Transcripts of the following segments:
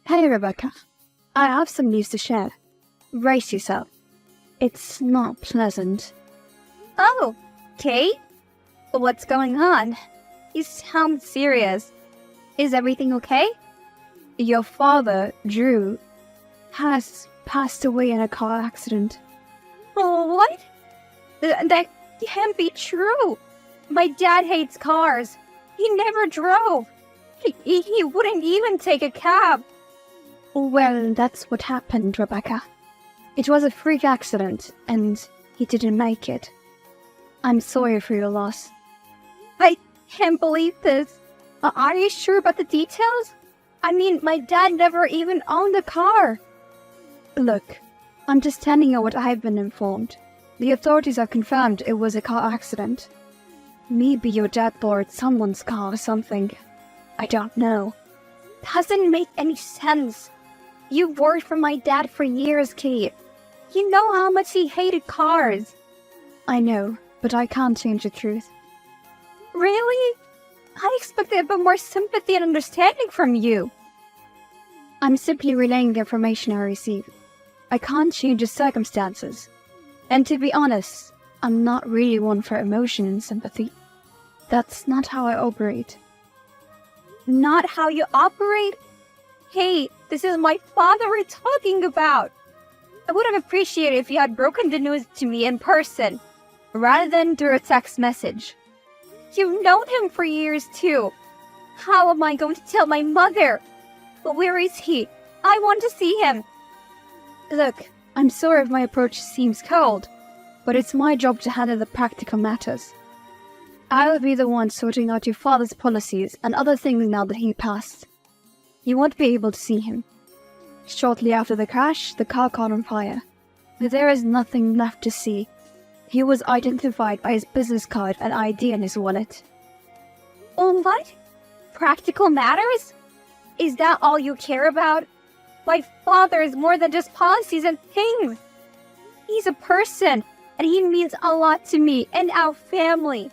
Hey, Rebecca. I have some news to share. Brace yourself. It's not pleasant. Oh, Kate? What's going on? You sound serious. Is everything okay? Your father, Drew, has passed away in a car accident. Oh, what? That can't be true. My dad hates cars. He never drove. He wouldn't even take a cab. Well, that's what happened, Rebecca. It was a freak accident, and he didn't make it. I'm sorry for your loss. I can't believe this. Are you sure about the details? I mean, my dad never even owned a car. Look, I'm just telling you what I've been informed. The authorities have confirmed it was a car accident. Maybe your dad borrowed someone's car or something. I don't know. Doesn't make any sense. You've worked for my dad for years, Kate. You know how much he hated cars. I know, but I can't change the truth. Really? I expected a bit more sympathy and understanding from you. I'm simply relaying the information I received. I can't change the circumstances. And to be honest, I'm not really one for emotion and sympathy. That's not how I operate. Not how you operate? Hey, this is my father we're talking about. I would have appreciated if you had broken the news to me in person, rather than through a text message. You've known him for years too. How am I going to tell my mother? But where is he? I want to see him. Look, I'm sorry if my approach seems cold, but it's my job to handle the practical matters. I'll be the one sorting out your father's policies and other things now that he passed. You won't be able to see him. Shortly after the crash, the car caught on fire. But there is nothing left to see. He was identified by his business card and ID in his wallet. Oh, what? Practical matters? Is that all you care about? My father is more than just policies and things. He's a person, and he means a lot to me and our family.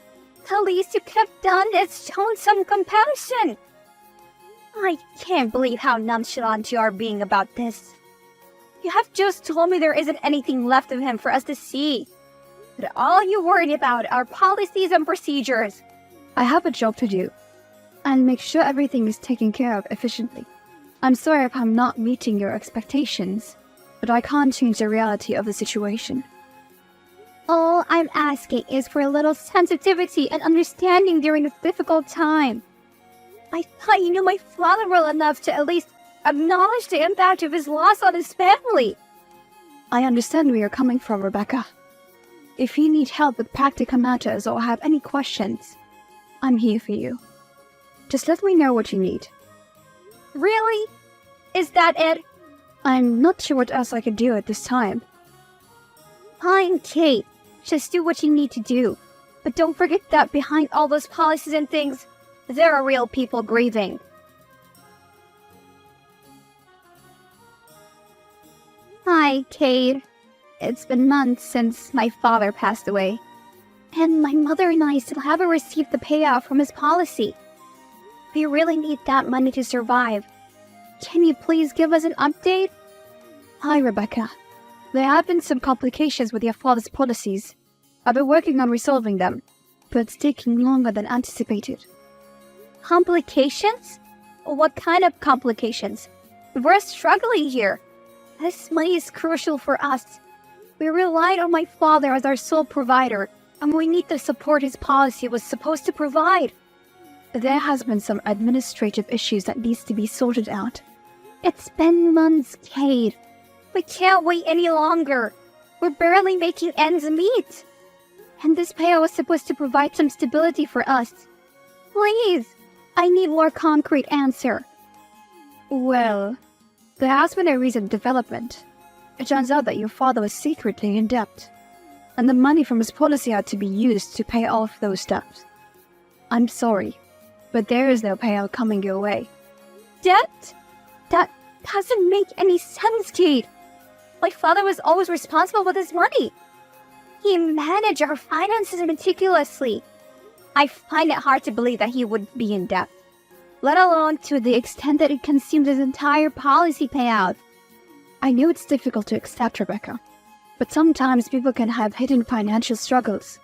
The least you could have done is shown some compassion. I can't believe how nonchalant you are being about this. You have just told me there isn't anything left of him for us to see. But all you worried about are policies and procedures. I have a job to do, and make sure everything is taken care of efficiently. I'm sorry if I'm not meeting your expectations, but I can't change the reality of the situation. All I'm asking is for a little sensitivity and understanding during this difficult time. I thought you knew my father well enough to at least acknowledge the impact of his loss on his family. I understand where you're coming from, Rebecca. If you need help with practical matters or have any questions, I'm here for you. Just let me know what you need. Really? Is that it? I'm not sure what else I could do at this time. Fine, Kate. Just do what you need to do. But don't forget that behind all those policies and things, there are real people grieving. Hi, Kate. It's been months since my father passed away. And my mother and I still haven't received the payout from his policy. We really need that money to survive. Can you please give us an update? Hi, Rebecca. There have been some complications with your father's policies. I've been working on resolving them, but it's taking longer than anticipated. Complications? What kind of complications? We're struggling here. This money is crucial for us. We relied on my father as our sole provider, and we need the support his policy was supposed to provide. There has been some administrative issues that needs to be sorted out. It's been months, Kate. We can't wait any longer. We're barely making ends meet. And this payout was supposed to provide some stability for us. Please, I need more concrete answer. Well, there has been a recent development. It turns out that your father was secretly in debt, and the money from his policy had to be used to pay off those debts. I'm sorry, but there is no payout coming your way. Debt? That doesn't make any sense, Kate. My father was always responsible with his money. He managed our finances meticulously. I find it hard to believe that he would be in debt. let alone to the extent that it consumed his entire policy payout. I know it's difficult to accept, Rebecca, but sometimes people can have hidden financial struggles.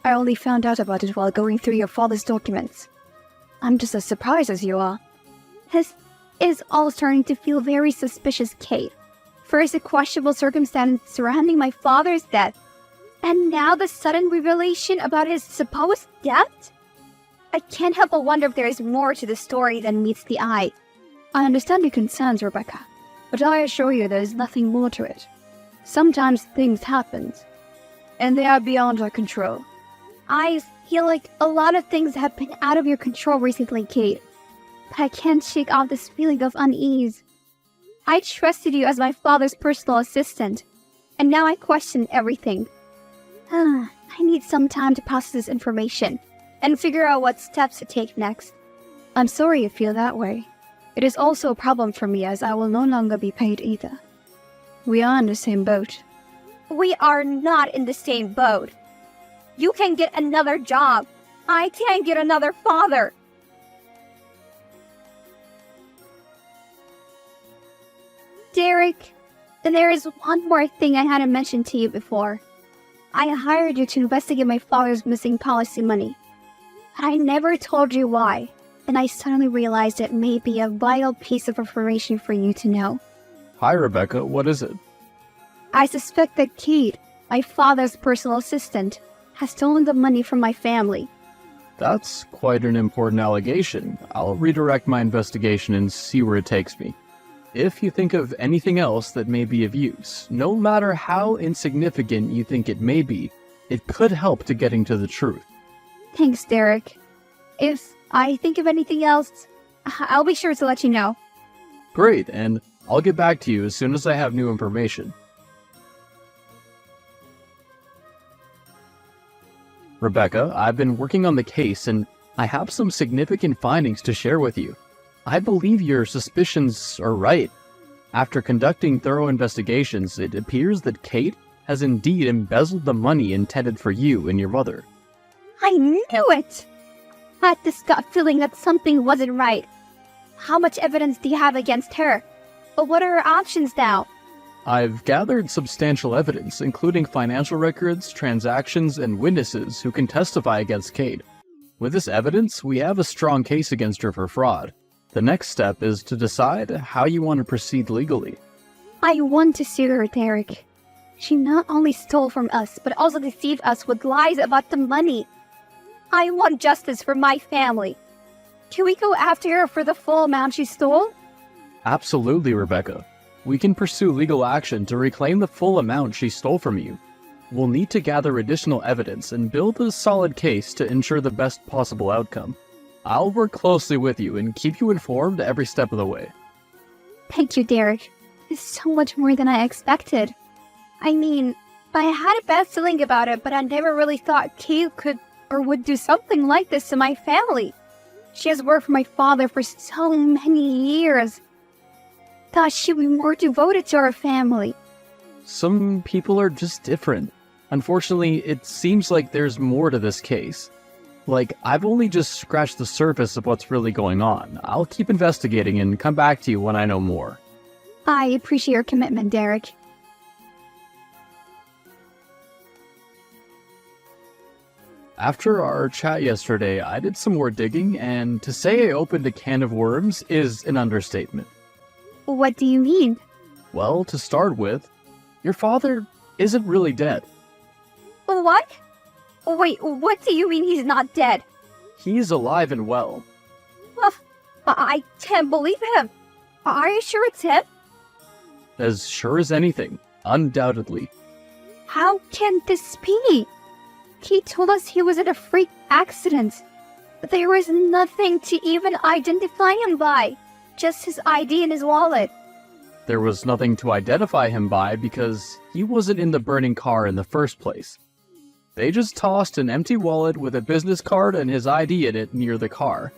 I only found out about it while going through your father's documents. I'm just as surprised as you are. This is all starting to feel very suspicious, Kate. First, a questionable circumstance surrounding my father's death, and now the sudden revelation about his supposed death? I can't help but wonder if there is more to the story than meets the eye. I understand your concerns, Rebecca, but I assure you there is nothing more to it. Sometimes things happen, and they are beyond our control. I feel like a lot of things have been out of your control recently, Kate, but I can't shake off this feeling of unease. I trusted you as my father's personal assistant, and now I question everything. I need some time to process this information and figure out what steps to take next. I'm sorry you feel that way. It is also a problem for me as I will no longer be paid either. We are in the same boat. We are not in the same boat. You can get another job. I can't get another father. Derek, there is one more thing I hadn't mentioned to you before. I hired you to investigate my father's missing policy money. But I never told you why, and I suddenly realized it may be a vital piece of information for you to know. Hi, Rebecca. What is it? I suspect that Kate, my father's personal assistant, has stolen the money from my family. That's quite an important allegation. I'll redirect my investigation and see where it takes me. If you think of anything else that may be of use, no matter how insignificant you think it may be, it could help to getting to the truth. Thanks, Derek. If I think of anything else, I'll be sure to let you know. Great, and I'll get back to you as soon as I have new information. Rebecca, I've been working on the case and I have some significant findings to share with you. I believe your suspicions are right. After conducting thorough investigations, it appears that Kate has indeed embezzled the money intended for you and your mother. I knew it! I had this gut feeling that something wasn't right. How much evidence do you have against her? But what are her options now? I've gathered substantial evidence, including financial records, transactions, and witnesses who can testify against Kate. With this evidence, we have a strong case against her for fraud. The next step is to decide how you want to proceed legally. I want to sue her, Derek. She not only stole from us, but also deceived us with lies about the money. I want justice for my family. Can we go after her for the full amount she stole? Absolutely, Rebecca. We can pursue legal action to reclaim the full amount she stole from you. We'll need to gather additional evidence and build a solid case to ensure the best possible outcome. I'll work closely with you and keep you informed every step of the way. Thank you, Derek. It's so much more than I expected. I mean, I had a bad feeling about it, but I never really thought Kate could or would do something like this to my family. She has worked for my father for so many years. Thought she'd be more devoted to her family. Some people are just different. Unfortunately, it seems like there's more to this case. Like, I've only just scratched the surface of what's really going on. I'll keep investigating and come back to you when I know more. I appreciate your commitment, Derek. After our chat yesterday, I did some more digging, and to say I opened a can of worms is an understatement. What do you mean? Well, to start with, your father isn't really dead. What? Wait, what do you mean he's not dead? He's alive and well. I can't believe him. Are you sure it's him? As sure as anything, undoubtedly. How can this be? He told us he was in a freak accident. There was nothing to even identify him by. Just his ID and his wallet. There was nothing to identify him by because he wasn't in the burning car in the first place. They just tossed an empty wallet with a business card and his ID in it near the car.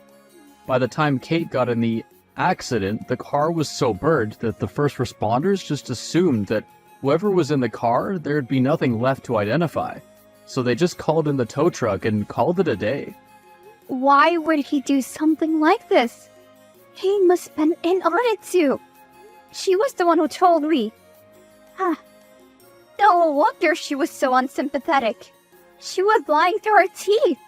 By the time Kate got in the accident, the car was so burned that the first responders just assumed that whoever was in the car, there'd be nothing left to identify. So they just called in the tow truck and called it a day. Why would he do something like this? He must have been in on it too. She was the one who told me. No wonder she was so unsympathetic. She was lying through her teeth.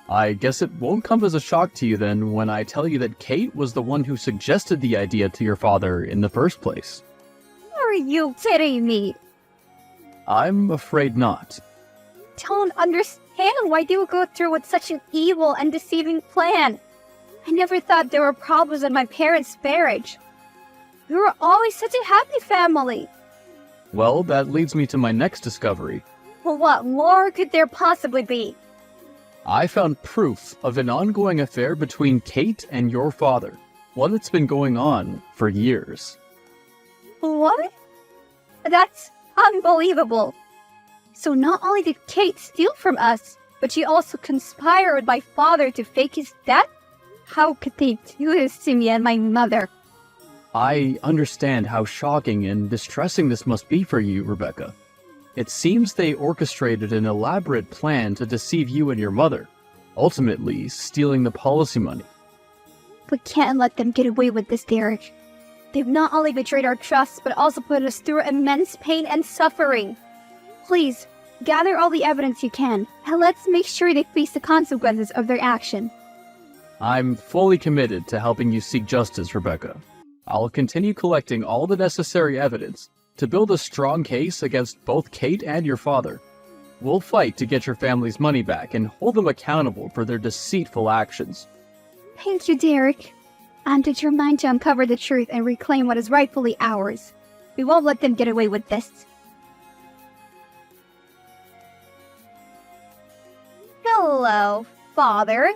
I guess it won't come as a shock to you then when I tell you that Kate was the one who suggested the idea to your father in the first place. Are you kidding me? I'm afraid not. Don't understand why they would go through with such an evil and deceiving plan. I never thought there were problems in my parents' marriage. We were always such a happy family. Well, that leads me to my next discovery. Well, what more could there possibly be? I found proof of an ongoing affair between Kate and your father, one that's been going on for years. What? That's unbelievable. So not only did Kate steal from us, but she also conspired with my father to fake his death? How could they do this to me and my mother? I understand how shocking and distressing this must be for you, Rebecca. It seems they orchestrated an elaborate plan to deceive you and your mother, ultimately stealing the policy money. We can't let them get away with this, Derek. They've not only betrayed our trust, but also put us through immense pain and suffering. Please, gather all the evidence you can, and let's make sure they face the consequences of their action. I'm fully committed to helping you seek justice, Rebecca. I'll continue collecting all the necessary evidence to build a strong case against both Kate and your father. We'll fight to get your family's money back and hold them accountable for their deceitful actions. Thank you, Derek. I'm determined to uncover the truth and reclaim what is rightfully ours. We won't let them get away with this. Hello, Father.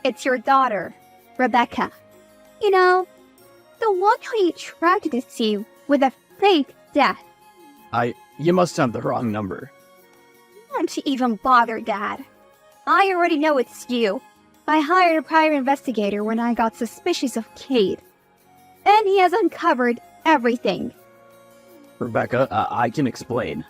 It's your daughter, Rebecca. You know, the one who you tried to deceive with a fake death. You must have the wrong number. Don't you even bother, Dad. I already know it's you. I hired a private investigator when I got suspicious of Kate. And he has uncovered everything. Rebecca, I can explain.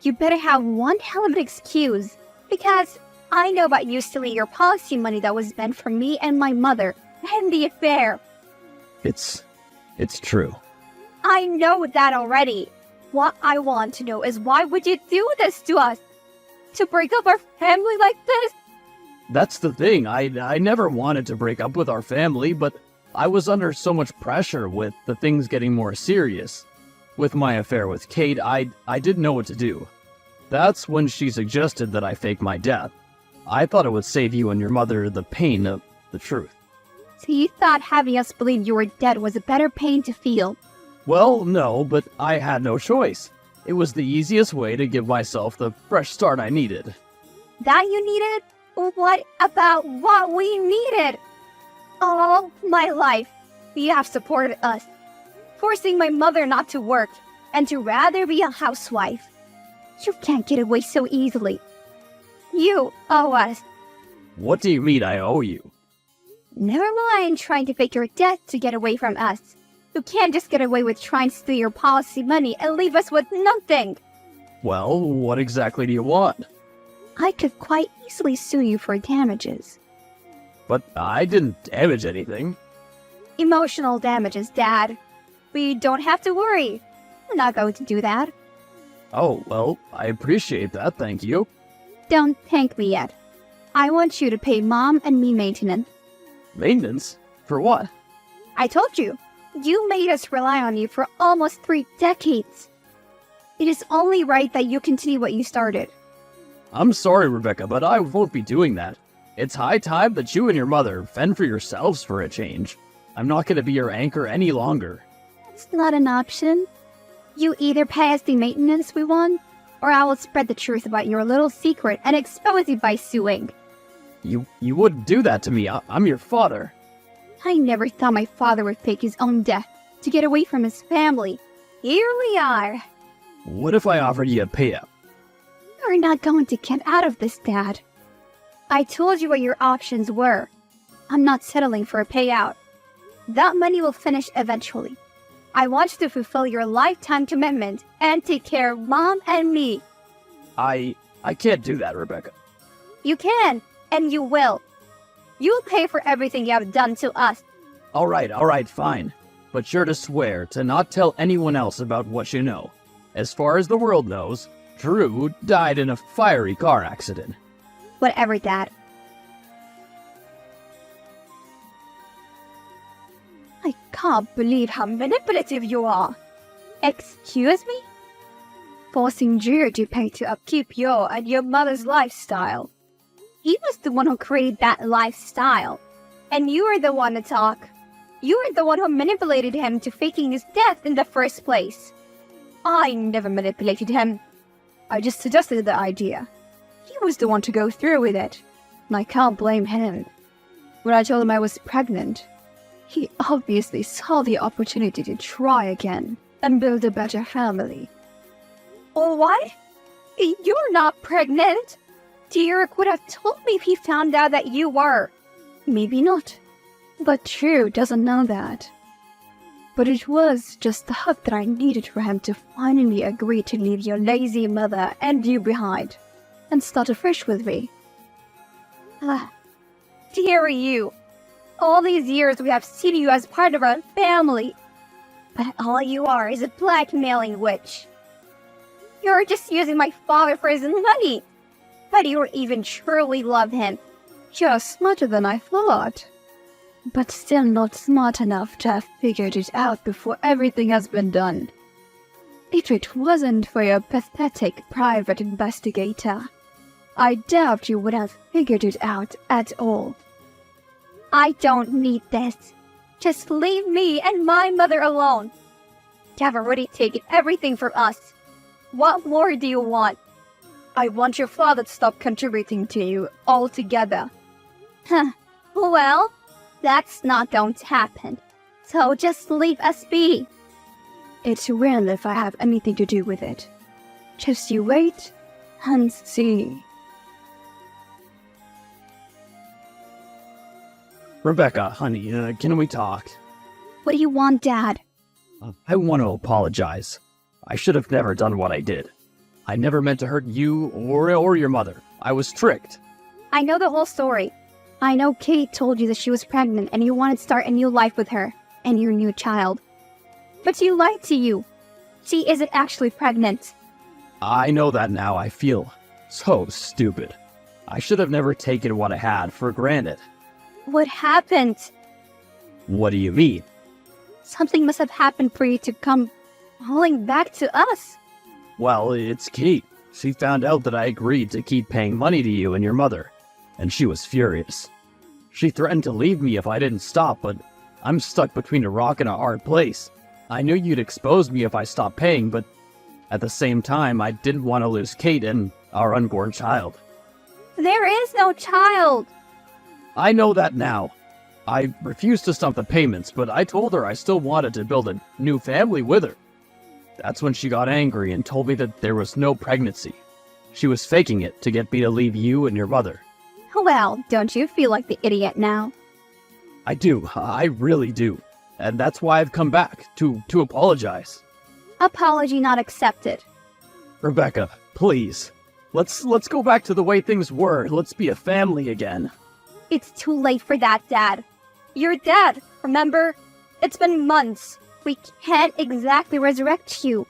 You better have one hell of an excuse, because I know about you stealing your policy money that was meant for me and my mother, and the affair. It's true. I know that already. What I want to know is why would you do this to us? To break up our family like this? That's the thing. I never wanted to break up with our family, but I was under so much pressure with the things getting more serious. With my affair with Kate, I didn't know what to do. That's when she suggested that I fake my death. I thought it would save you and your mother the pain of the truth. So you thought having us believe you were dead was a better pain to feel? Well, no, but I had no choice. It was the easiest way to give myself the fresh start I needed. That you needed? What about what we needed? All my life, you have supported us, forcing my mother not to work and to rather be a housewife. You can't get away so easily. You owe us. What do you mean I owe you? Never mind trying to fake your death to get away from us. You can't just get away with trying to steal your policy money and leave us with nothing. Well, what exactly do you want? I could quite easily sue you for damages. But I didn't damage anything. Emotional damages, Dad. We don't have to worry. We're not going to do that. Oh, well, I appreciate that, thank you. Don't thank me yet. I want you to pay Mom and me maintenance. Maintenance? For what? I told you. You made us rely on you for almost 3 decades. It is only right that you continue what you started. I'm sorry, Rebecca, but I won't be doing that. It's high time that you and your mother fend for yourselves for a change. I'm not going to be your anchor any longer. It's not an option. You either pay us the maintenance we want, or I will spread the truth about your little secret and expose you by suing. You wouldn't do that to me. I'm your father. I never thought my father would fake his own death to get away from his family. Here we are. What if I offered you a payout? You're not going to get out of this, Dad. I told you what your options were. I'm not settling for a payout. That money will finish eventually. I want you to fulfill your lifetime commitment and take care of Mom and me. I can't do that, Rebecca. You can, and you will. You'll pay for everything you have done to us. All right, fine. But you're to swear to not tell anyone else about what you know. As far as the world knows, Drew died in a fiery car accident. Whatever, Dad. I can't believe how manipulative you are. Excuse me? Forcing Drew to pay to upkeep your and your mother's lifestyle. He was the one who created that lifestyle. And you were the one to talk. You were the one who manipulated him to faking his death in the first place. I never manipulated him. I just suggested the idea. He was the one to go through with it, and I can't blame him. When I told him I was pregnant, he obviously saw the opportunity to try again and build a better family. What? You're not pregnant? Derek would have told me if he found out that you were. Maybe not, but Drew doesn't know that. But it was just the hook that I needed for him to finally agree to leave your lazy mother and you behind, and start afresh with me. Dear you. All these years we have seen you as part of our family. But all you are is a blackmailing witch. You're just using my father for his money. How do you even truly love him? You're smarter than I thought. But still not smart enough to have figured it out before everything has been done. If it wasn't for your pathetic private investigator, I doubt you would have figured it out at all. I don't need this. Just leave me and my mother alone. You have already taken everything from us. What more do you want? I want your father to stop contributing to you altogether. Well, that's not going to happen. So just leave us be. It will if I have anything to do with it. Just you wait and see. Rebecca, honey, can we talk? What do you want, Dad? I want to apologize. I should have never done what I did. I never meant to hurt you or your mother. I was tricked. I know the whole story. I know Kate told you that she was pregnant and you wanted to start a new life with her and your new child. But she lied to you. She isn't actually pregnant. I know that now. I feel so stupid. I should have never taken what I had for granted. What happened? What do you mean? Something must have happened for you to come hauling back to us. Well, it's Kate. She found out that I agreed to keep paying money to you and your mother, and she was furious. She threatened to leave me if I didn't stop, but I'm stuck between a rock and a hard place. I knew you'd expose me if I stopped paying, but at the same time, I didn't want to lose Kate and our unborn child. There is no child. I know that now. I refused to stop the payments, but I told her I still wanted to build a new family with her. That's when she got angry and told me that there was no pregnancy. She was faking it to get me to leave you and your mother. Well, don't you feel like the idiot now? I do. I really do. And that's why I've come back, to apologize. Apology not accepted. Rebecca, please. Let's go back to the way things were. Let's be a family again. It's too late for that, Dad. You're dead, remember? It's been months. We can't exactly resurrect you.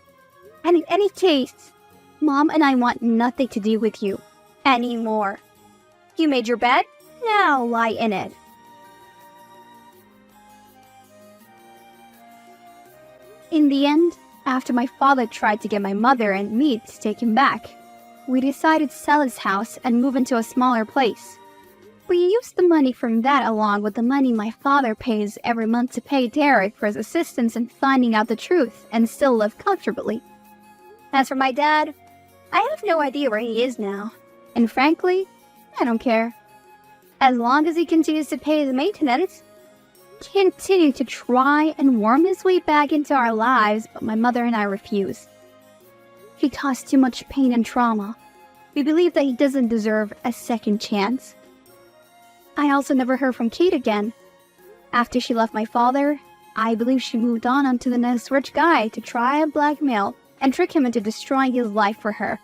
And in any case, Mom and I want nothing to do with you anymore. You made your bed? Now lie in it. In the end, after my father tried to get my mother and me to take him back, we decided to sell his house and move into a smaller place. We used the money from that along with the money my father pays every month to pay Derek for his assistance in finding out the truth and still live comfortably. As for my dad, I have no idea where he is now. And frankly, I don't care. As long as he continues to pay the maintenance, continue to try and worm his way back into our lives, but my mother and I refuse. He caused too much pain and trauma. We believe that he doesn't deserve a second chance. I also never heard from Kate again. After she left my father, I believe she moved on to the next rich guy to try and blackmail and trick him into destroying his life for her.